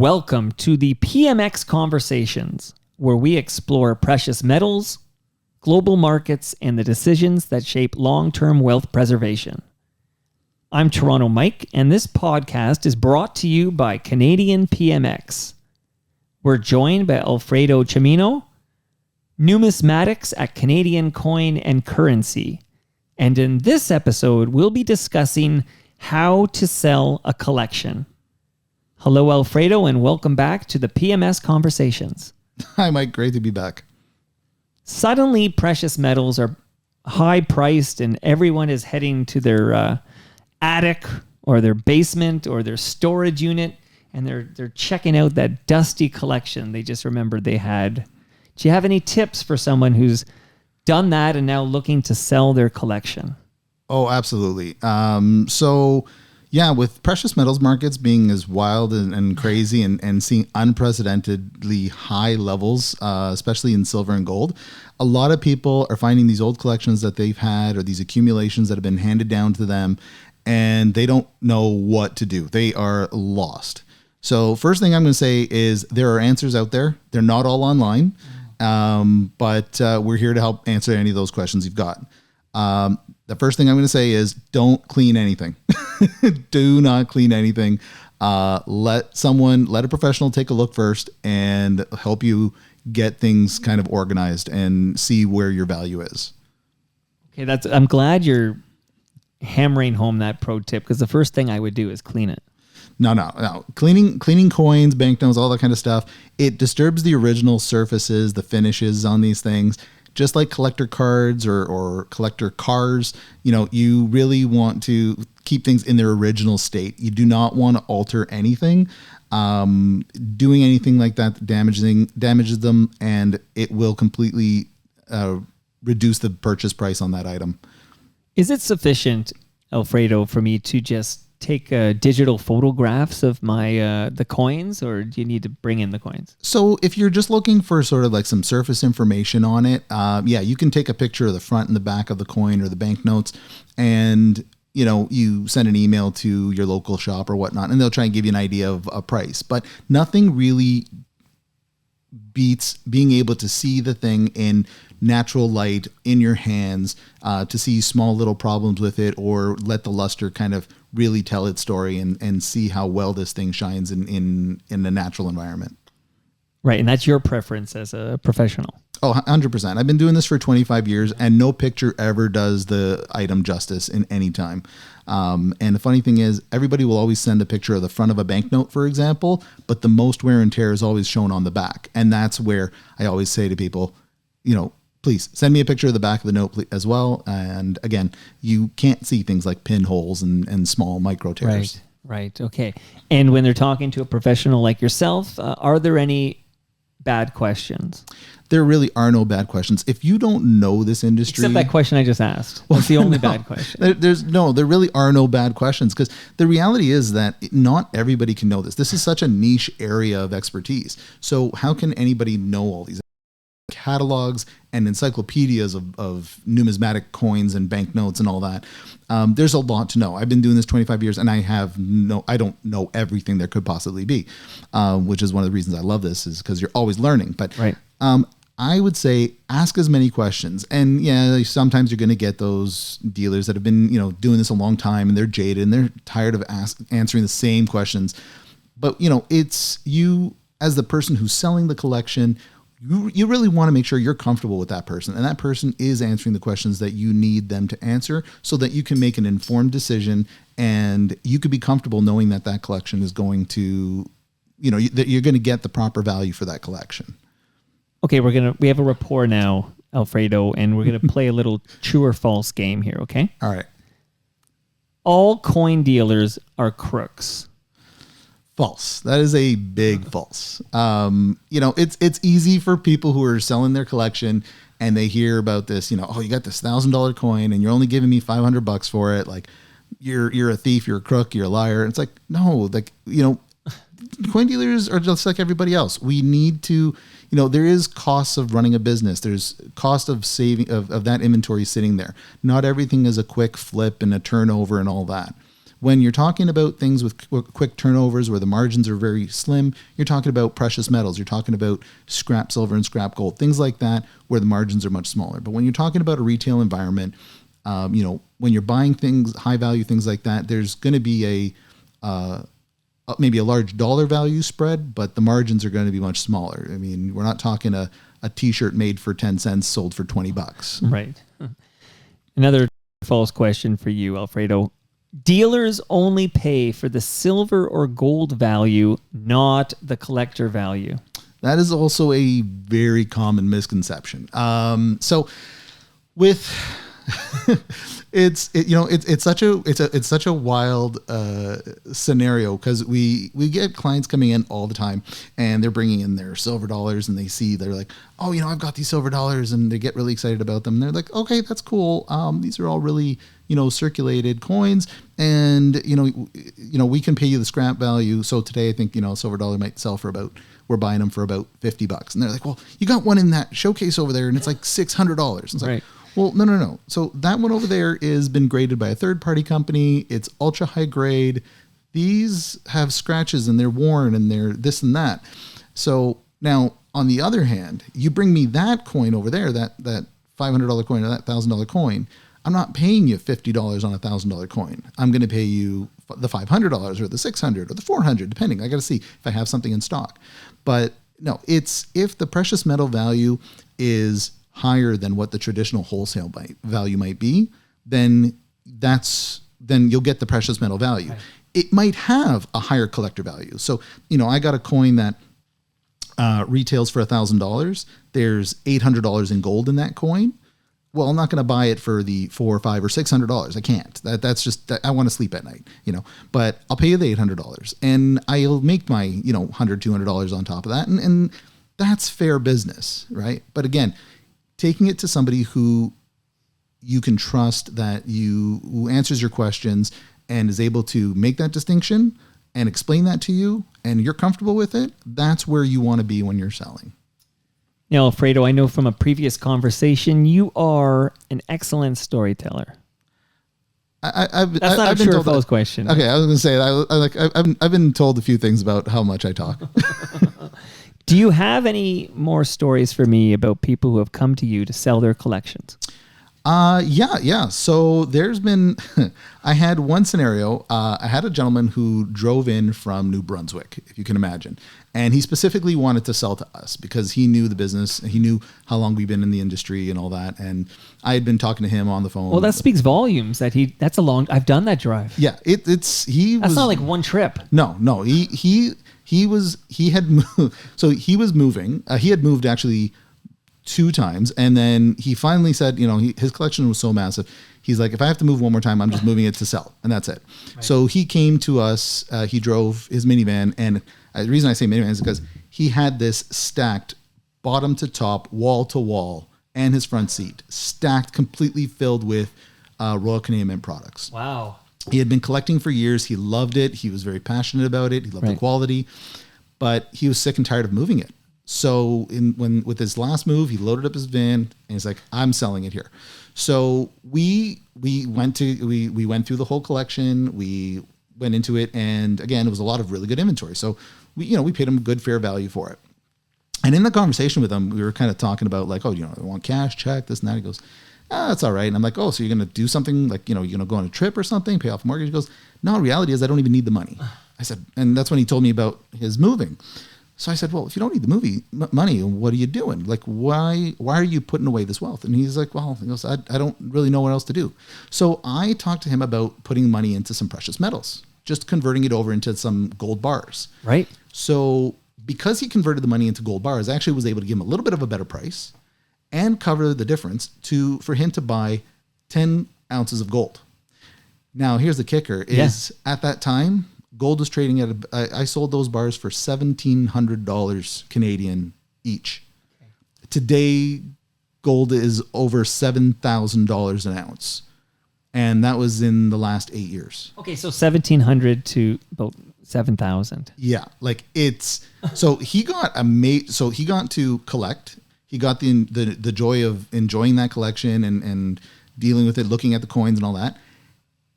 Welcome to the PMX Conversations, where we explore precious metals, global markets, and the decisions that shape long-term wealth preservation. I'm Toronto Mike, and this podcast is brought to you by CanadianPMX. We're joined by Alfredo Cimino, Numismatics at Canadian Coin and Currency. And in this episode, we'll be discussing how to sell a collection. Hello, Alfredo, and welcome back to the PMS Conversations. Hi, Mike. Great to be back. Suddenly, precious metals are high-priced, and everyone is heading to their attic or their basement or their storage unit, and they're checking out that dusty collection they just remembered they had. Do you have any tips for someone who's done that and now looking to sell their collection? Oh, absolutely. Yeah, with precious metals markets being as wild and crazy and seeing unprecedentedly high levels, especially in silver and gold, a lot of people are finding these old collections that they've had or these accumulations that have been handed down to them, and they don't know what to do. They are lost. So first thing I'm going to say is there are answers out there. They're not all online, but we're here to help answer any of those questions you've got. The first thing I'm going to say is don't clean anything. Do not clean anything. Let a professional take a look first and help you get things kind of organized and see where your value is. Okay, I'm glad you're hammering home that pro tip, because the first thing I would do is clean it. No. Cleaning coins, banknotes, all that kind of stuff, it disturbs the original surfaces, the finishes on these things. Just like collector cards or collector cars, you really want to keep things in their original state. You do not want to alter anything. Doing anything like that damages them, and it will completely reduce the purchase price on that item. Is it sufficient, Alfredo, for me to just take digital photographs of my the coins, or do you need to bring in the coins? So if you're just looking for sort of like some surface information on it, you can take a picture of the front and the back of the coin or the banknotes, and you send an email to your local shop or whatnot, and they'll try and give you an idea of a price. But nothing really beats being able to see the thing in natural light in your hands, to see small little problems with it, or let the luster kind of really tell its story and see how well this thing shines in a natural environment. Right, and that's your preference as a professional. Oh, 100%. I've been doing this for 25 years, and no picture ever does the item justice in any time. And the funny thing is, everybody will always send a picture of the front of a banknote, for example, but the most wear and tear is always shown on the back. And that's where I always say to people, please send me a picture of the back of the note as well. And again, you can't see things like pinholes and small micro tears. Right. Okay. And when they're talking to a professional like yourself, are there any bad questions? There really are no bad questions. If you don't know this industry... Except that question I just asked. That's the only bad question. There really are no bad questions, because the reality is that not everybody can know this. This is such a niche area of expertise. So how can anybody know all these catalogs and encyclopedias of numismatic coins and banknotes and all that? There's a lot to know. I've been doing this 25 years, and I don't know everything there could possibly be, which is one of the reasons I love this, is because you're always learning. But right. I would say ask as many questions. And sometimes you're going to get those dealers that have been, doing this a long time, and they're jaded and they're tired of answering the same questions. But, it's you as the person who's selling the collection. You really want to make sure you're comfortable with that person, and that person is answering the questions that you need them to answer, so that you can make an informed decision, and you could be comfortable knowing that that collection is going to, that you're going to get the proper value for that collection. Okay, we have a rapport now, Alfredo, and we're going to play a little true or false game here, okay? All right. All coin dealers are crooks. False. That is a big false. It's easy for people who are selling their collection and they hear about this, you got this $1,000 coin and you're only giving me $500 for it. Like you're a thief, you're a crook, you're a liar. It's like, no, coin dealers are just like everybody else. We need to, there is costs of running a business. There's cost of saving of that inventory sitting there. Not everything is a quick flip and a turnover and all that. when you're talking about things with quick turnovers where the margins are very slim, you're talking about precious metals. You're talking about scrap silver and scrap gold, things like that, where the margins are much smaller. But when you're talking about a retail environment, when you're buying things, high value things like that, there's going to be maybe a large dollar value spread, but the margins are going to be much smaller. I mean, we're not talking a t-shirt made for 10 cents sold for $20. Right. Another false question for you, Alfredo. Dealers only pay for the silver or gold value, not the collector value. That is also a very common misconception. So with it's such a wild scenario, because we get clients coming in all the time and they're bringing in their silver dollars, and they're like, oh, I've got these silver dollars, and they get really excited about them. And they're like, okay, that's cool. These are all really, circulated coins, and we can pay you the scrap value. So today I think, a silver dollar might sell for we're buying them for about $50. And they're like, well, you got one in that showcase over there and it's like $600. It's like, right. Well, no. So that one over there is been graded by a third-party company. It's ultra high grade. These have scratches and they're worn and they're this and that. So now, on the other hand, you bring me that coin over there, that $500 coin or that $1,000 coin. I'm not paying you $50 on a $1,000 coin. I'm going to pay you the $500 or the $600 or the $400, depending. I got to see if I have something in stock. But no, it's if the precious metal value is higher than what the traditional wholesale value might be, then you'll get the precious metal value. Right. It might have a higher collector value. So, I got a coin that retails for $1,000. There's $800 in gold in that coin. Well, I'm not going to buy it for the $400 or $500 or $600. I can't. That's just, I want to sleep at night, but I'll pay you the $800 and I'll make my, $100, $200 on top of that. And that's fair business, right? But again, taking it to somebody who you can trust, who answers your questions and is able to make that distinction and explain that to you, and you're comfortable with it, that's where you want to be when you're selling. Now, Alfredo, I know from a previous conversation, you are an excellent storyteller. That's not a true or false question. Okay, I was going to say, I've been told a few things about how much I talk. Do you have any more stories for me about people who have come to you to sell their collections? Yeah. So there's been, I had one scenario. I had a gentleman who drove in from New Brunswick, if you can imagine. And he specifically wanted to sell to us because he knew the business. He knew how long we've been in the industry and all that. And I had been talking to him on the phone. Well, that speaks volumes that's a long, I've done that drive. Yeah. That's not like one trip. No, he had moved. So he was moving. He had moved actually 2 times, and then he finally said, his collection was so massive. He's like, if I have to move one more time, I'm just moving it to sell, and that's it. Right. So he came to us. He drove his minivan, and the reason I say minivan is because he had this stacked, bottom to top, wall to wall, and his front seat stacked, completely filled with Royal Canadian Mint products. Wow. He had been collecting for years. He loved it. He was very passionate about it. He loved the quality, but he was sick and tired of moving it. So with his last move, he loaded up his van and he's like, I'm selling it here. So we went through the whole collection. We went into it, and again, it was a lot of really good inventory. So we paid him good fair value for it. And in the conversation with him, we were kind of talking about like, I want cash, check, this and that. He goes, that's all right. And I'm like, oh, so you're going to do something like, you're going to go on a trip or something, pay off a mortgage? He goes, no, reality is I don't even need the money. I said, and that's when he told me about his moving. So I said, well, if you don't need the money, what are you doing? Like, why are you putting away this wealth? And he's like, well, he goes, I don't really know what else to do. So I talked to him about putting money into some precious metals, just converting it over into some gold bars. Right. So because he converted the money into gold bars, I actually was able to give him a little bit of a better price and cover the difference for him to buy 10 ounces of gold. Now, here's the kicker is at that time, gold was trading at, I sold those bars for $1,700 Canadian each. Okay. Today, gold is over $7,000 an ounce. And that was in the last 8 years. Okay, so 1,700 to about 7,000. Yeah, like it's, so he got to collect. He got the joy of enjoying that collection and dealing with it, looking at the coins and all that.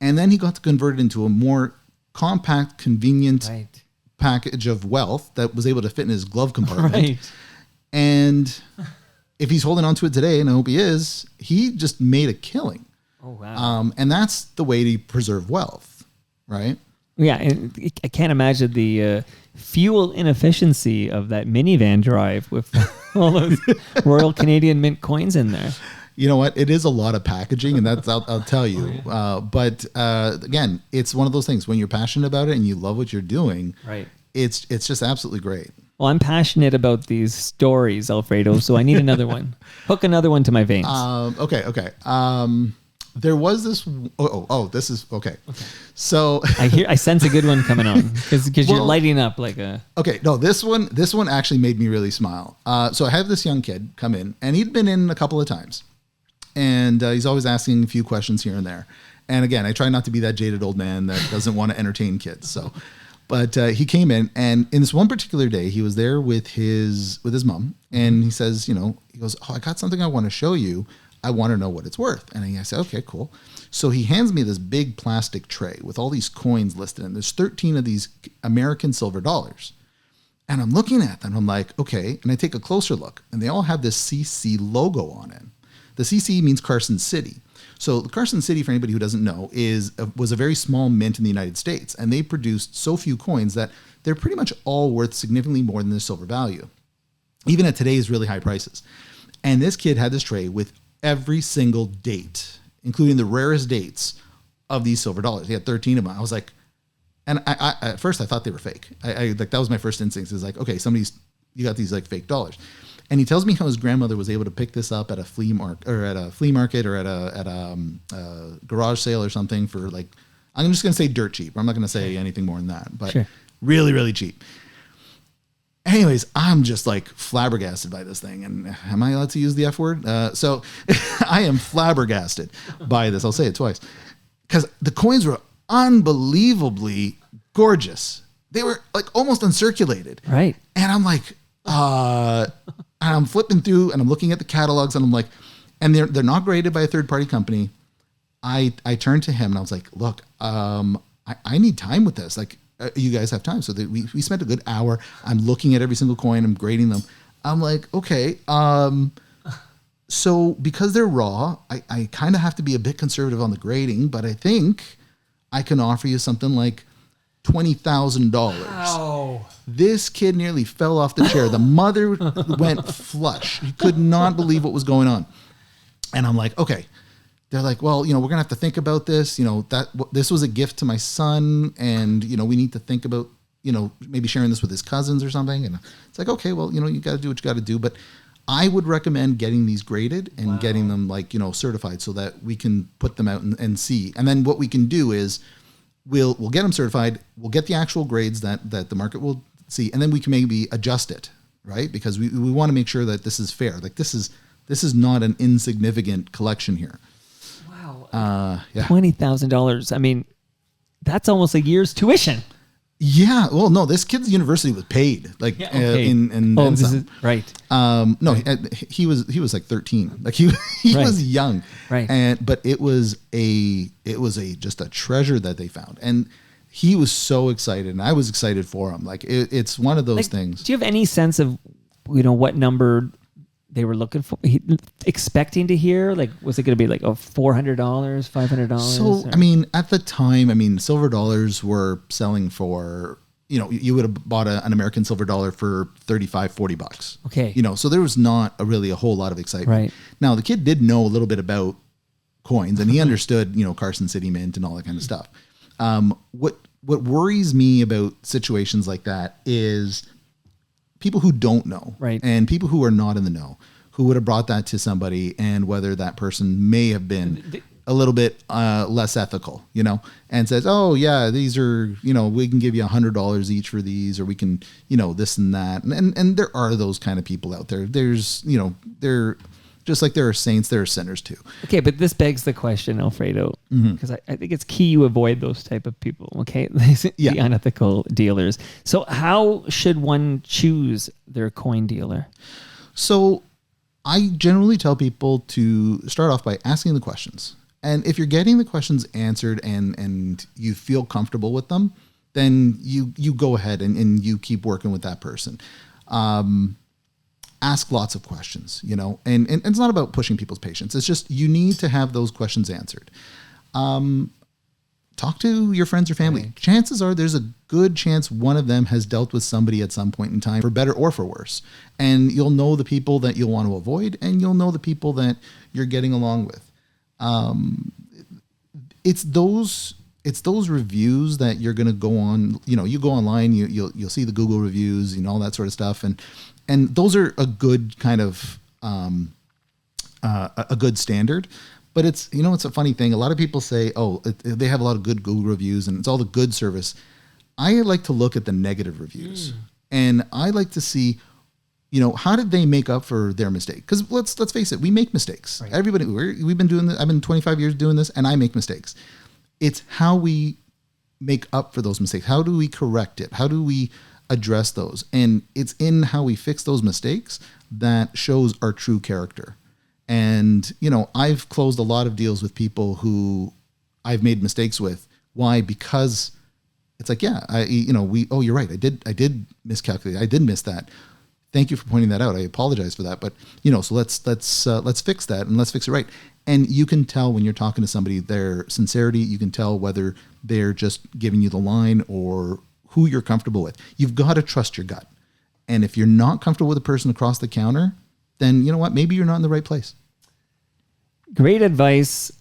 And then he got to convert it into a more compact, convenient package of wealth that was able to fit in his glove compartment. Right. And if he's holding on to it today, and I hope he is, he just made a killing. Oh, wow. And that's the way to preserve wealth, right? Yeah, and I can't imagine the fuel inefficiency of that minivan drive with all those Royal Canadian Mint coins in there. You know what? It is a lot of packaging, and that's I'll tell you. But again, it's one of those things when you're passionate about it and you love what you're doing. Right. It's just absolutely great. Well, I'm passionate about these stories, Alfredo, so I need another one. Hook another one to my veins. Okay. There was this. This is okay. So I sense a good one coming on because you're lighting up like a. Okay, no, this one actually made me really smile. So I have this young kid come in, and he'd been in a couple of times, and he's always asking a few questions here and there. And again, I try not to be that jaded old man that doesn't want to entertain kids. So, but he came in, and in this one particular day, he was there with his mom, and he says, he goes, "Oh, I got something I want to show you. I want to know what it's worth." And I said, "Okay, cool." So he hands me this big plastic tray with all these coins listed, and there's 13 of these American silver dollars. And I'm looking at them, I'm like, okay, and I take a closer look, and they all have this CC logo on it. The CC means Carson City. So Carson City, for anybody who doesn't know, was a very small mint in the United States, and they produced so few coins that they're pretty much all worth significantly more than their silver value, even at today's really high prices. And this kid had this tray with every single date, including the rarest dates of these silver dollars. He had 13 of them. I was like, and I at first I thought they were fake. I like, that was my first instinct, is like, okay, you got these like fake dollars. And he tells me how his grandmother was able to pick this up at a flea market or at a garage sale or something for like, I'm just going to say dirt cheap. I'm not going to say anything more than that, but really, really cheap. Anyways, I'm just like flabbergasted by this thing. And am I allowed to use the F word? So I am flabbergasted by this. I'll say it twice. Because the coins were unbelievably gorgeous. They were like almost uncirculated. Right. And I'm like, and I'm flipping through and I'm looking at the catalogs and I'm like, and they're not graded by a third party company. I turned to him and I was like, look, I need time with this. Like, you guys have time. So we spent a good hour. I'm looking at every single coin. I'm grading them. I'm like, okay. So because they're raw, I kind of have to be a bit conservative on the grading, but I think I can offer you something like $20,000. Wow. This kid nearly fell off the chair. The mother went flush. He could not believe what was going on. And I'm like, okay. They're like, well, we're going to have to think about this. This was a gift to my son. And, we need to think about, maybe sharing this with his cousins or something. And it's like, okay, well, you got to do what you got to do. But I would recommend getting these graded and getting them certified so that we can put them out and see. And then what we can do is we'll get them certified. We'll get the actual grades that the market will see. And then we can maybe adjust it, right? Because we want to make sure that this is fair. Like this is not an insignificant collection here. Yeah. $20,000. I mean, that's almost a year's tuition. Yeah. Well, no, this kid's university was paid. Like right. No, he was like 13. Like he was young. Right. But it was just a treasure that they found. And he was so excited and I was excited for him. Like it's one of those things. Do you have any sense of, what number they were looking for, expecting to hear? Like, was it going to be like $400, $500? So, I mean, at the time, silver dollars were selling for, you would have bought an American silver dollar for $35, $40. Okay. So there was not really a whole lot of excitement. Right. Now, the kid did know a little bit about coins and he understood, Carson City Mint and all that kind of stuff. What worries me about situations like that is people who don't know, right, and people who are not in the know, who would have brought that to somebody, and whether that person may have been a little bit less ethical, and says, "Oh yeah, these are, we can give you $100 each for these, or we can, this and that," and there are those kind of people out there. There's, they're just like there are saints, there are sinners too. Okay, but this begs the question, Alfredo, because I think it's key you avoid those type of people, okay? The unethical dealers. So how should one choose their coin dealer? So I generally tell people to start off by asking the questions. And if you're getting the questions answered and you feel comfortable with them, then you go ahead and you keep working with that person. Ask lots of questions, and it's not about pushing people's patience. It's just you need to have those questions answered. Talk to your friends or family. Right. Chances are there's a good chance one of them has dealt with somebody at some point in time, for better or for worse. And you'll know the people that you'll want to avoid, and you'll know the people that you're getting along with. It's those reviews that you're going to go on. You go online, you'll see the Google reviews, all that sort of stuff, and those are a good kind of a good standard. But it's a funny thing. A lot of people say, they have a lot of good Google reviews and it's all the good service. I like to look at the negative reviews, and I like to see, how did they make up for their mistake? Because let's face it, we make mistakes. Right. Everybody, we've been doing this. I've been 25 years doing this, and I make mistakes. It's how we make up for those mistakes. How do we correct it? How do we address those? And it's in how we fix those mistakes that shows our true character. And, I've closed a lot of deals with people who I've made mistakes with. Why? Because it's like, you're right. I did miscalculate. I did miss that. Thank you for pointing that out. I apologize for that. But, so let's fix that and let's fix it right. And you can tell when you're talking to somebody, their sincerity. You can tell whether they're just giving you the line or who you're comfortable with. You've got to trust your gut. And if you're not comfortable with a person across the counter, then you know what? Maybe you're not in the right place. Great advice.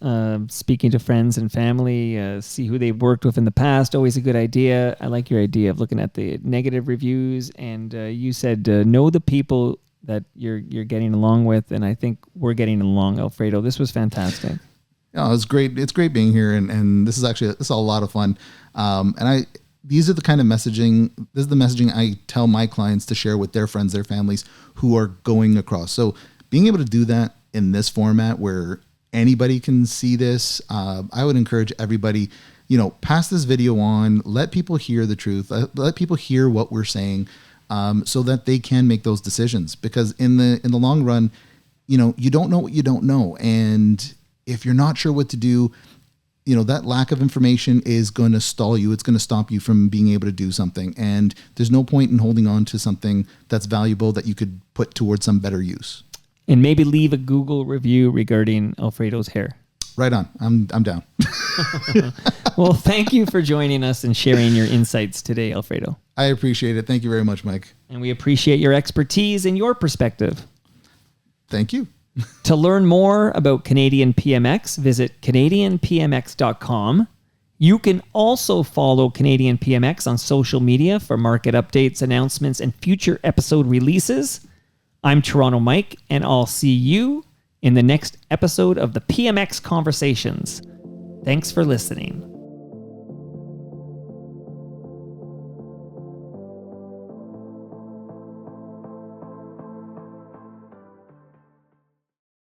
Speaking to friends and family, see who they've worked with in the past. Always a good idea. I like your idea of looking at the negative reviews. And you said know the people that you're getting along with. And I think we're getting along, Alfredo. This was fantastic. Yeah, it's great. It's great being here. And this is a lot of fun. These are the kind of messaging. This is the messaging I tell my clients to share with their friends, their families who are going across. So being able to do that in this format where anybody can see this, I would encourage everybody, pass this video on, let people hear the truth, let people hear what we're saying, so that they can make those decisions. Because in the long run, you don't know what you don't know. And if you're not sure what to do, that lack of information is going to stall you. It's going to stop you from being able to do something. And there's no point in holding on to something that's valuable that you could put towards some better use. And maybe leave a Google review regarding Alfredo's hair. Right on. I'm down. Well, thank you for joining us and sharing your insights today, Alfredo. I appreciate it. Thank you very much, Mike. And we appreciate your expertise and your perspective. Thank you. To learn more about Canadian PMX, visit CanadianPMX.com. You can also follow Canadian PMX on social media for market updates, announcements, and future episode releases. I'm Toronto Mike, and I'll see you in the next episode of the PMX Conversations. Thanks for listening.